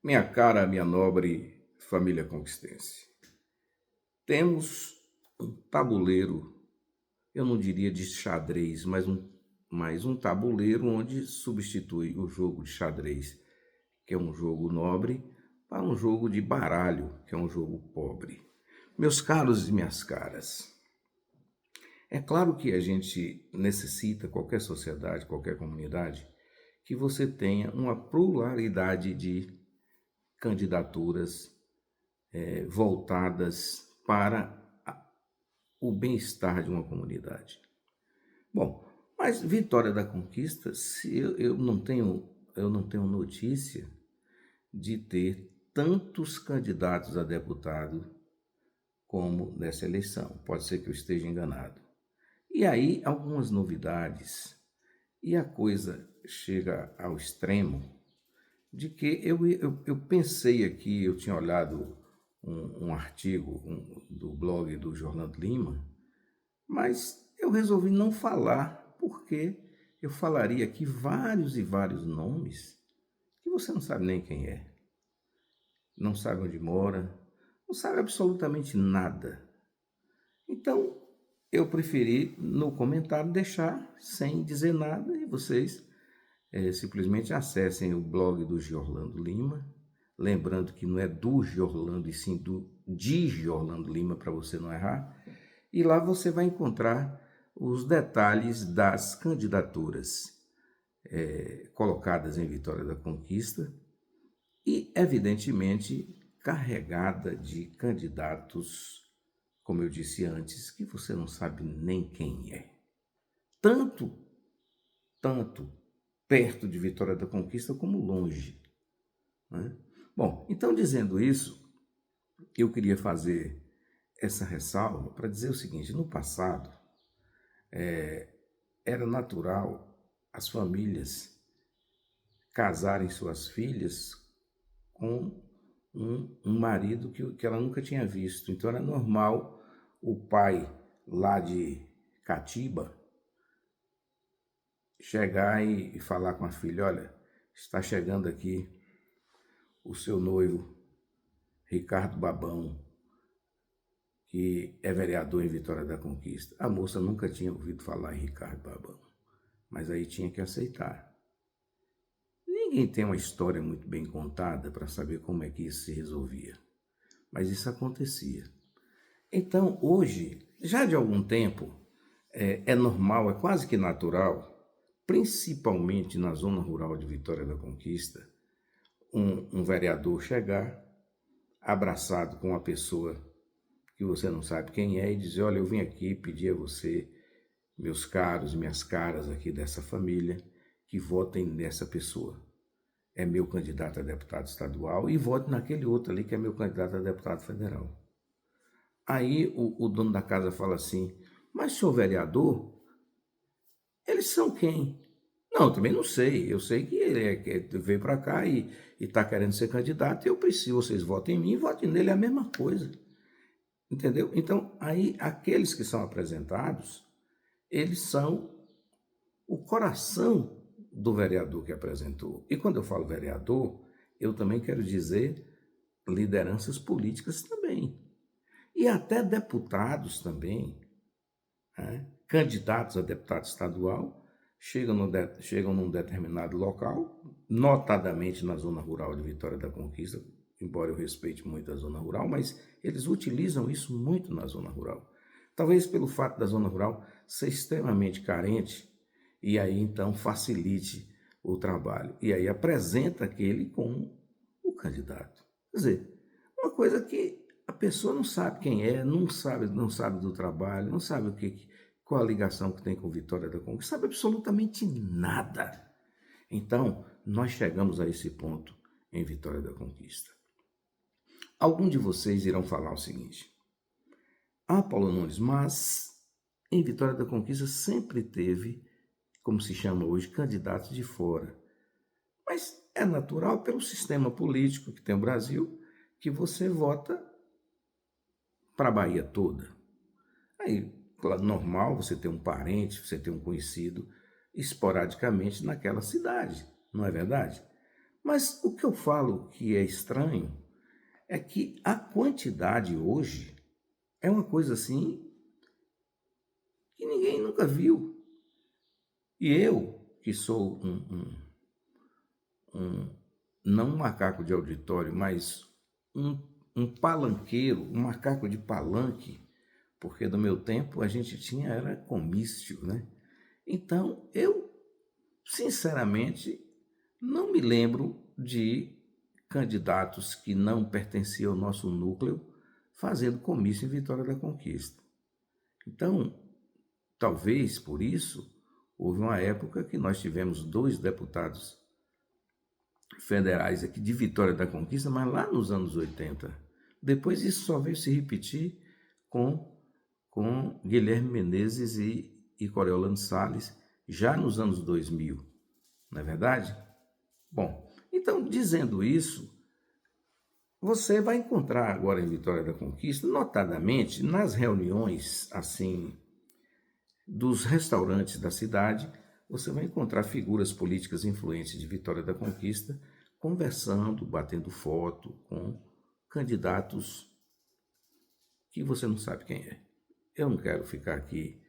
Minha cara, minha nobre família conquistense, temos um tabuleiro, eu não diria de xadrez, mas um tabuleiro onde substitui o jogo de xadrez, que é um jogo nobre, para um jogo de baralho, que é um jogo pobre. Meus caros e minhas caras, é claro que a gente necessita, qualquer sociedade, qualquer comunidade, que você tenha uma pluralidade de candidaturas voltadas para o bem-estar de uma comunidade. Bom, mas Vitória da Conquista, se eu não tenho notícia de ter tantos candidatos a deputado como nessa eleição. Pode ser que eu esteja enganado. E aí, algumas novidades, e a coisa chega ao extremo de que eu pensei aqui, eu tinha olhado um artigo do blog do Jornando Lima, mas eu resolvi não falar, porque eu falaria aqui vários e vários nomes que você não sabe nem quem é, não sabe onde mora, não sabe absolutamente nada. Então, eu preferi no comentário deixar sem dizer nada e vocês simplesmente acessem o blog do Giorlando Lima, lembrando que não é do Giorlando e sim do de Giorlando Lima, para você não errar, e lá você vai encontrar os detalhes das candidaturas colocadas em Vitória da Conquista e, evidentemente, carregada de candidatos, como eu disse antes, que você não sabe nem quem é. Tanto, tanto perto de Vitória da Conquista como longe, né? Bom, então dizendo isso, eu queria fazer essa ressalva para dizer o seguinte: no passado era natural as famílias casarem suas filhas com um marido que ela nunca tinha visto. Então era normal o pai lá de Catiba chegar e falar com a filha: olha, está chegando aqui o seu noivo, Ricardo Babão, que é vereador em Vitória da Conquista. A moça nunca tinha ouvido falar em Ricardo Babão, mas aí tinha que aceitar. Ninguém tem uma história muito bem contada para saber como é que isso se resolvia, mas isso acontecia. Então, hoje, já de algum tempo, é normal, é quase que natural, principalmente na zona rural de Vitória da Conquista, um vereador chegar abraçado com uma pessoa que você não sabe quem é e dizer: olha, eu vim aqui pedir a você, meus caros e minhas caras aqui dessa família, que votem nessa pessoa. É meu candidato a deputado estadual e vote naquele outro ali que é meu candidato a deputado federal. Aí o dono da casa fala assim: mas senhor vereador, eles são quem? Não, eu também não sei. Eu sei que ele veio para cá e está querendo ser candidato e eu preciso, vocês votem em mim e votem nele, é a mesma coisa. Entendeu? Então, aí aqueles que são apresentados, eles são o coração do vereador que apresentou. E quando eu falo vereador, eu também quero dizer lideranças políticas também. E até deputados também, né? Candidatos a deputado estadual, chegam num determinado local, notadamente na zona rural de Vitória da Conquista, embora eu respeite muito a zona rural, mas eles utilizam isso muito na zona rural. Talvez pelo fato da zona rural ser extremamente carente, e aí então facilite o trabalho. E aí apresenta aquele como o candidato. Quer dizer, uma coisa que a pessoa não sabe quem é, não sabe do trabalho, não sabe qual a ligação que tem com Vitória da Conquista, sabe absolutamente nada. Então, nós chegamos a esse ponto em Vitória da Conquista. Algum de vocês irão falar o seguinte: Paulo Nunes, mas em Vitória da Conquista sempre teve, como se chama hoje, candidatos de fora. Mas é natural pelo sistema político que tem o Brasil, que você vota para a Bahia toda. Aí, claro, normal você ter um parente, você ter um conhecido esporadicamente naquela cidade, não é verdade? Mas o que eu falo que é estranho é que a quantidade hoje é uma coisa assim que ninguém nunca viu. E eu, que sou não um macaco de auditório, mas um, um palanqueiro, um macaco de palanque, porque no meu tempo a gente tinha era comício, né? Então, eu, sinceramente, não me lembro de candidatos que não pertenciam ao nosso núcleo fazendo comício em Vitória da Conquista. Então, talvez por isso, houve uma época que nós tivemos 2 deputados federais aqui de Vitória da Conquista, mas lá nos anos 80. Depois isso só veio se repetir com Guilherme Menezes e Coriolano Salles, já nos anos 2000, não é verdade? Bom, então, dizendo isso, você vai encontrar agora em Vitória da Conquista, notadamente nas reuniões assim dos restaurantes da cidade, você vai encontrar figuras políticas influentes de Vitória da Conquista conversando, batendo foto com candidatos que você não sabe quem é. Eu não quero ficar aqui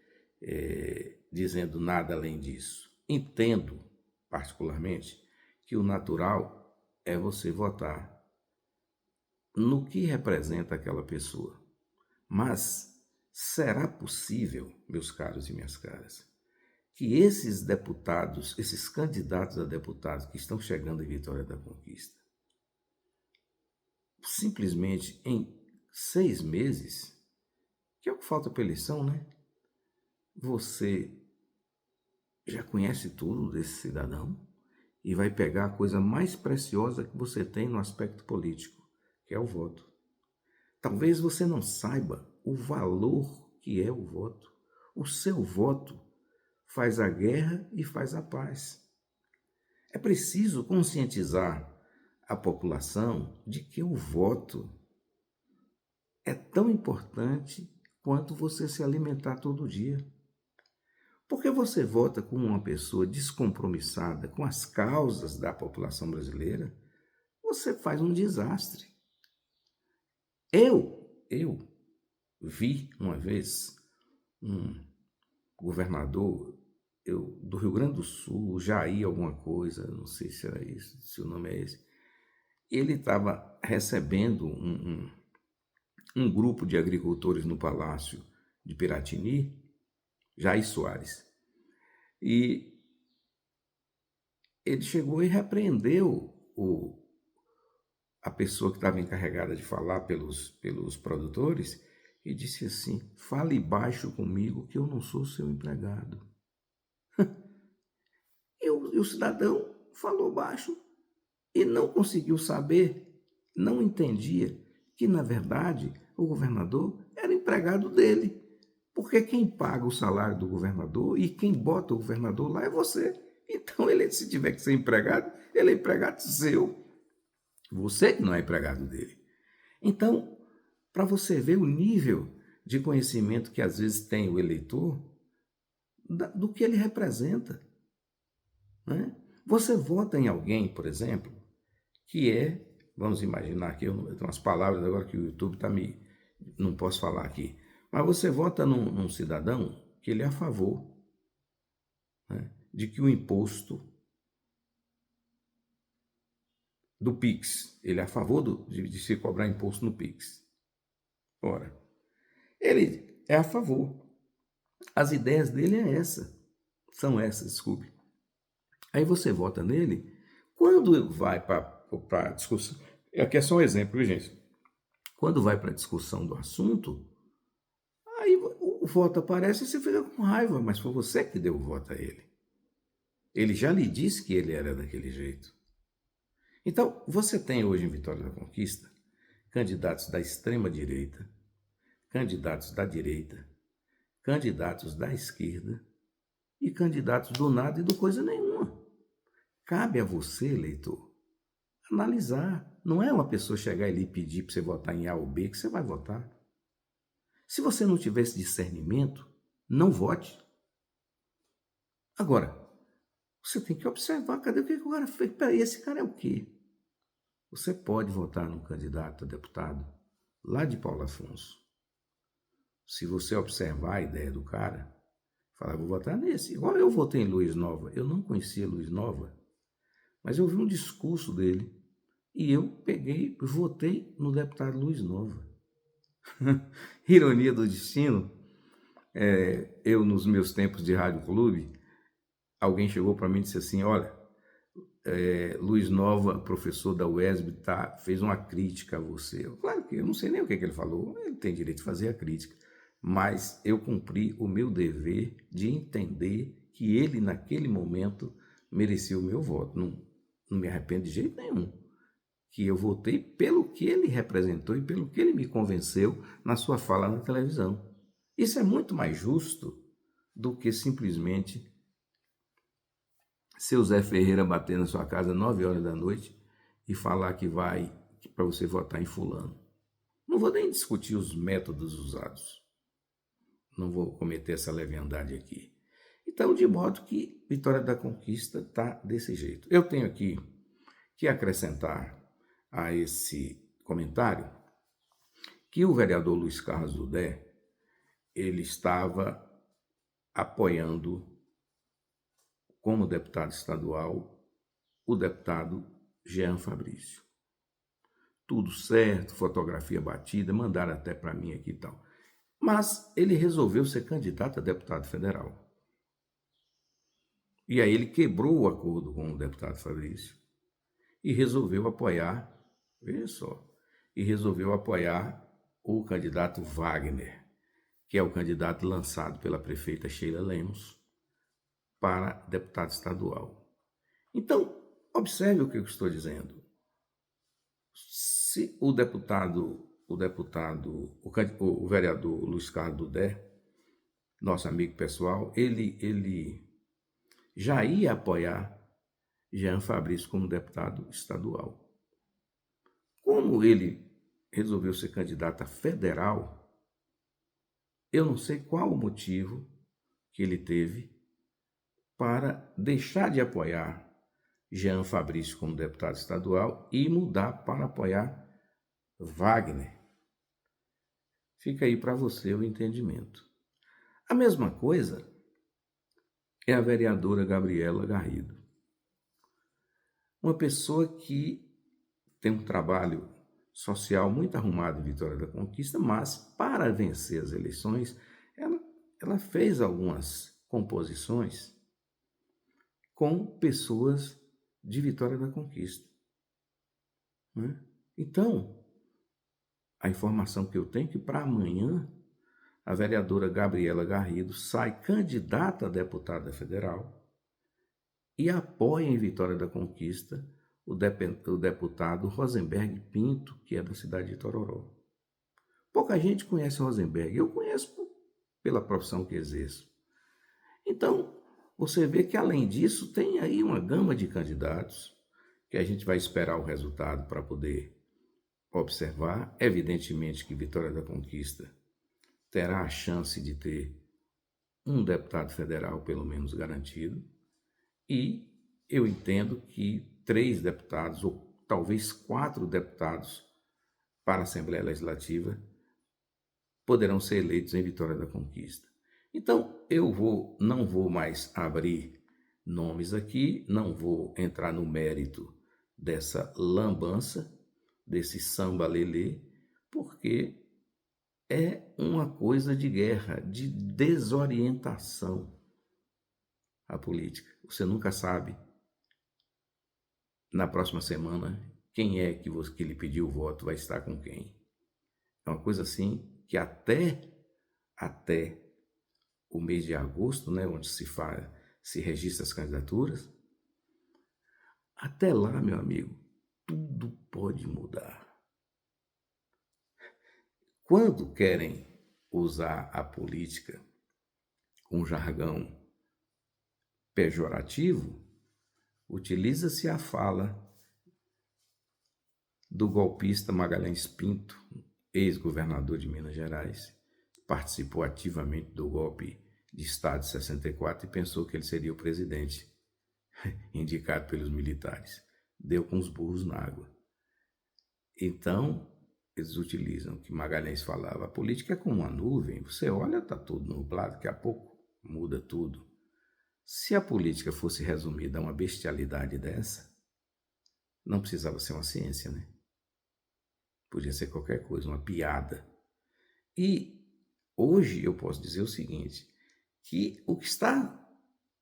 dizendo nada além disso. Entendo, particularmente, que o natural é você votar no que representa aquela pessoa. Mas será possível, meus caros e minhas caras, que esses deputados, esses candidatos a deputados que estão chegando em Vitória da Conquista, simplesmente em 6 meses, que é o que falta para a eleição, né? Você já conhece tudo desse cidadão e vai pegar a coisa mais preciosa que você tem no aspecto político, que é o voto. Talvez você não saiba o valor que é o voto. O seu voto faz a guerra e faz a paz. É preciso conscientizar a população de que o voto é tão importante quanto você se alimentar todo dia. Porque você vota com uma pessoa descompromissada com as causas da população brasileira, você faz um desastre. Eu vi uma vez um governador do Rio Grande do Sul, Jair alguma coisa, não sei se era isso, se o nome é esse. Ele estava recebendo um grupo de agricultores no Palácio de Piratini, Jair Soares, e ele chegou e repreendeu a pessoa que estava encarregada de falar pelos produtores e disse assim: fale baixo comigo que eu não sou seu empregado. E o cidadão falou baixo e não conseguiu saber, não entendia que, na verdade, o governador era empregado dele. Porque quem paga o salário do governador e quem bota o governador lá é você. Então, ele, se tiver que ser empregado, ele é empregado seu. Você que não é empregado dele. Então, para você ver o nível de conhecimento que às vezes tem o eleitor do que ele representa. Né? Você vota em alguém, por exemplo, que é, vamos imaginar aqui, eu tenho umas palavras agora que o YouTube está não posso falar aqui, mas você vota num cidadão que ele é a favor, né, de que o imposto do PIX, ele é a favor de se cobrar imposto no PIX. Ora, ele é a favor. As ideias dele são essas, desculpe. Aí você vota nele, quando vai para a discussão, aqui é só um exemplo, gente. Quando vai para a discussão do assunto, aí o voto aparece e você fica com raiva, mas foi você que deu o voto a ele. Ele já lhe disse que ele era daquele jeito. Então, você tem hoje em Vitória da Conquista candidatos da extrema-direita, candidatos da direita, candidatos da esquerda e candidatos do nada e do coisa nenhuma. Cabe a você, eleitor, analisar. Não é uma pessoa chegar e lhe pedir para você votar em A ou B que você vai votar. Se você não tiver esse discernimento, não vote. Agora, Você tem que observar, cadê o que o cara fez? Peraí, esse cara é o quê? Você pode votar num candidato a deputado lá de Paulo Afonso. Se você observar a ideia do cara, falar, vou votar nesse. Igual eu votei em Luiz Nova. Eu não conhecia Luiz Nova, mas eu vi um discurso dele e eu peguei, votei no deputado Luiz Nova. Ironia do destino, eu nos meus tempos de rádio clube, alguém chegou para mim e disse assim, olha, Luiz Nova, professor da UESB, fez uma crítica a você. Claro que eu não sei nem o que ele falou, ele tem direito de fazer a crítica, mas eu cumpri o meu dever de entender que ele, naquele momento, merecia o meu voto. Não me arrependo de jeito nenhum, que eu votei pelo que ele representou e pelo que ele me convenceu na sua fala na televisão. Isso é muito mais justo do que simplesmente seu Zé Ferreira bater na sua casa 9 horas da noite e falar que vai para você votar em fulano. Não vou nem discutir os métodos usados. Não vou cometer essa leviandade aqui. Então, de modo que Vitória da Conquista está desse jeito. Eu tenho aqui que acrescentar a esse comentário que o vereador Luiz Carlos Dudé, ele estava apoiando como deputado estadual o deputado Jean Fabrício. Tudo certo, fotografia batida, mandaram até para mim aqui e tal. Mas ele resolveu ser candidato a deputado federal. E aí ele quebrou o acordo com o deputado Fabrício e resolveu apoiar, veja só, e resolveu apoiar o candidato Wagner, que é o candidato lançado pela prefeita Sheila Lemos para deputado estadual. Então, observe o que eu estou dizendo. Se o vereador Luiz Carlos Dudé, nosso amigo pessoal, ele já ia apoiar Jean Fabrício como deputado estadual. Como ele resolveu ser candidato a federal, eu não sei qual o motivo que ele teve para deixar de apoiar Jean Fabrício como deputado estadual e mudar para apoiar Wagner. Fica aí para você o entendimento. A mesma coisa é a vereadora Gabriela Garrido. Uma pessoa que tem um trabalho social muito arrumado em Vitória da Conquista, mas para vencer as eleições, ela fez algumas composições com pessoas de Vitória da Conquista. Né? Então, a informação que eu tenho é que para amanhã a vereadora Gabriela Garrido sai candidata a deputada federal e apoia em Vitória da Conquista o deputado Rosenberg Pinto, que é da cidade de Tororó. Pouca gente conhece Rosenberg, eu conheço pela profissão que exerço. Então, você vê que além disso tem aí uma gama de candidatos que a gente vai esperar o resultado para poder observar. Evidentemente que Vitória da Conquista terá a chance de ter um deputado federal, pelo menos, garantido. E eu entendo que 3 deputados, ou talvez 4 deputados para a Assembleia Legislativa poderão ser eleitos em Vitória da Conquista. Então, não vou mais abrir nomes aqui, não vou entrar no mérito dessa lambança, desse samba-lelê, porque é uma coisa de guerra, de desorientação a política. Você nunca sabe, na próxima semana, quem é que lhe pediu o voto vai estar com quem. É uma coisa assim que até o mês de agosto, né, onde se registra as candidaturas, até lá, meu amigo, tudo pode mudar. Quando querem usar a política com jargão pejorativo, utiliza-se a fala do golpista Magalhães Pinto, ex-governador de Minas Gerais, participou ativamente do golpe de Estado de 64 e pensou que ele seria o presidente indicado pelos militares. Deu com os burros na água. Então, eles utilizam o que Magalhães falava, a política é como uma nuvem, você olha, está tudo nublado, daqui a pouco muda tudo. Se a política fosse resumida a uma bestialidade dessa, não precisava ser uma ciência, né? Podia ser qualquer coisa, uma piada. E hoje eu posso dizer o seguinte, que o que está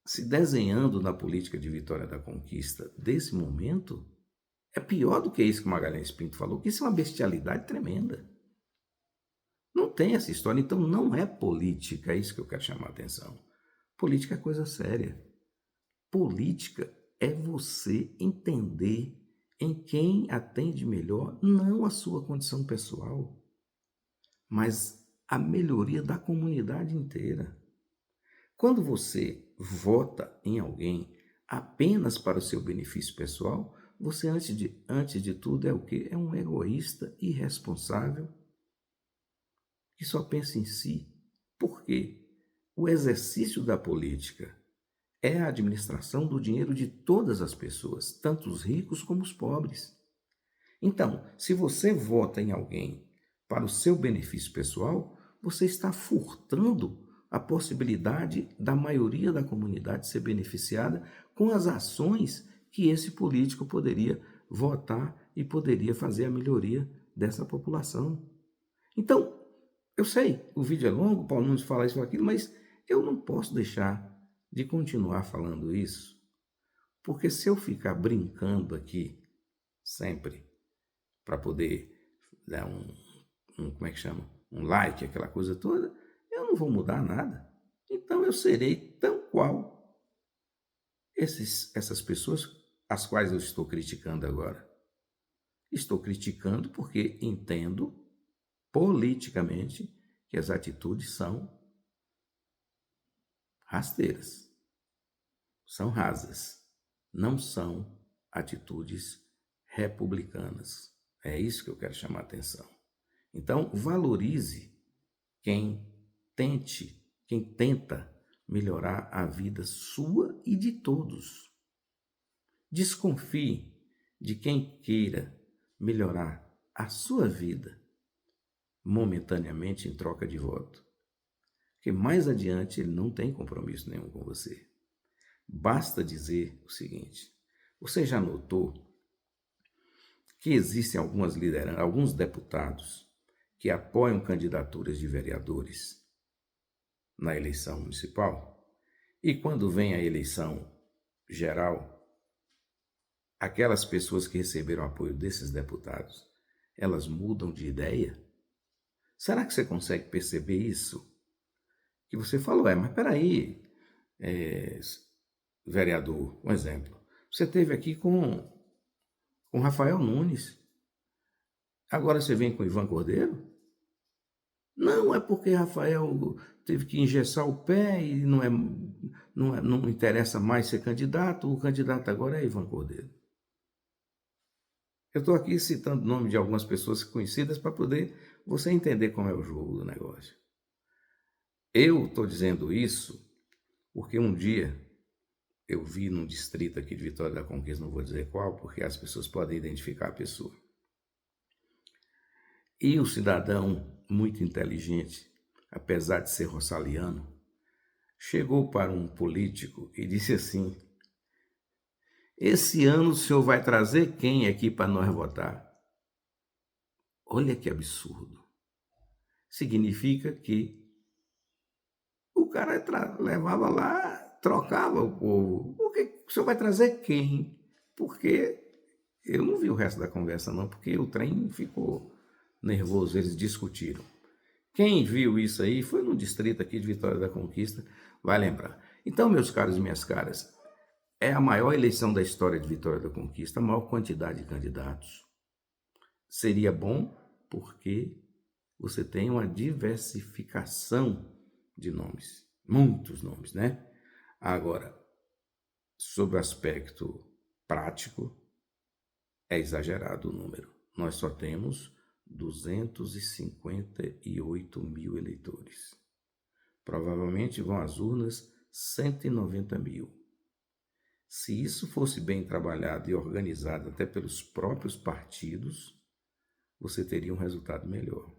se desenhando na política de Vitória da Conquista desse momento é pior do que isso que o Magalhães Pinto falou, que isso é uma bestialidade tremenda. Não tem essa história, então não é política, é isso que eu quero chamar a atenção. Política é coisa séria. Política é você entender em quem atende melhor, não a sua condição pessoal, mas a melhoria da comunidade inteira. Quando você vota em alguém apenas para o seu benefício pessoal, você, antes de tudo, é o quê? É um egoísta irresponsável que só pensa em si. Por quê? O exercício da política é a administração do dinheiro de todas as pessoas, tanto os ricos como os pobres. Então, se você vota em alguém para o seu benefício pessoal, você está furtando a possibilidade da maioria da comunidade ser beneficiada com as ações que esse político poderia votar e poderia fazer a melhoria dessa população. Então, eu sei, o vídeo é longo, o Paulo Nunes fala isso ou aquilo, mas eu não posso deixar de continuar falando isso, porque se eu ficar brincando aqui sempre para poder dar como é que chama? Um like, aquela coisa toda, eu não vou mudar nada. Então eu serei tão qual essas pessoas as quais eu estou criticando agora. Estou criticando porque entendo politicamente que as atitudes são rasteiras, são rasas, não são atitudes republicanas. É isso que eu quero chamar a atenção. Então, valorize quem tenta melhorar a vida sua e de todos. Desconfie de quem queira melhorar a sua vida momentaneamente em troca de voto, porque mais adiante ele não tem compromisso nenhum com você. Basta dizer o seguinte: você já notou que existem algumas lideranças, alguns deputados que apoiam candidaturas de vereadores na eleição municipal? E quando vem a eleição geral, aquelas pessoas que receberam apoio desses deputados, elas mudam de ideia? Será que você consegue perceber isso? Que você falou, mas peraí, vereador, um exemplo. Você teve aqui com Rafael Nunes. Agora você vem com Ivan Cordeiro? Não, é porque Rafael teve que engessar o pé e não interessa mais ser candidato. O candidato agora é Ivan Cordeiro. Eu estou aqui citando o nome de algumas pessoas conhecidas para poder você entender como é o jogo do negócio. Eu estou dizendo isso porque um dia eu vi num distrito aqui de Vitória da Conquista, não vou dizer qual, porque as pessoas podem identificar a pessoa. E o cidadão, muito inteligente, apesar de ser roçaliano, chegou para um político e disse assim: esse ano o senhor vai trazer quem aqui para nós votar? Olha que absurdo. Significa que o cara levava lá, trocava o povo. O senhor vai trazer quem? Porque eu não vi o resto da conversa não, porque o trem ficou nervoso, eles discutiram. Quem viu isso aí foi no distrito aqui de Vitória da Conquista, vai lembrar. Então, meus caros e minhas caras, é a maior eleição da história de Vitória da Conquista, a maior quantidade de candidatos. Seria bom porque você tem uma diversificação de nomes, muitos nomes, né? Agora, sobre o aspecto prático, é exagerado o número. Nós só temos 258 mil eleitores. Provavelmente vão às urnas 190 mil. Se isso fosse bem trabalhado e organizado até pelos próprios partidos, você teria um resultado melhor.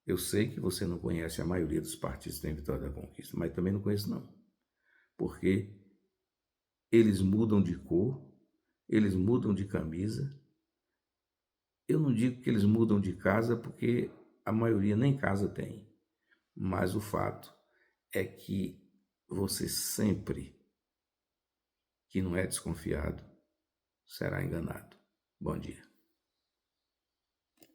Eu sei que você não conhece a maioria dos partidos que tem Vitória da Conquista, mas também não conheço não. Porque eles mudam de cor, eles mudam de camisa. Eu não digo que eles mudam de casa porque a maioria nem casa tem. Mas o fato é que você sempre que não é desconfiado será enganado. Bom dia.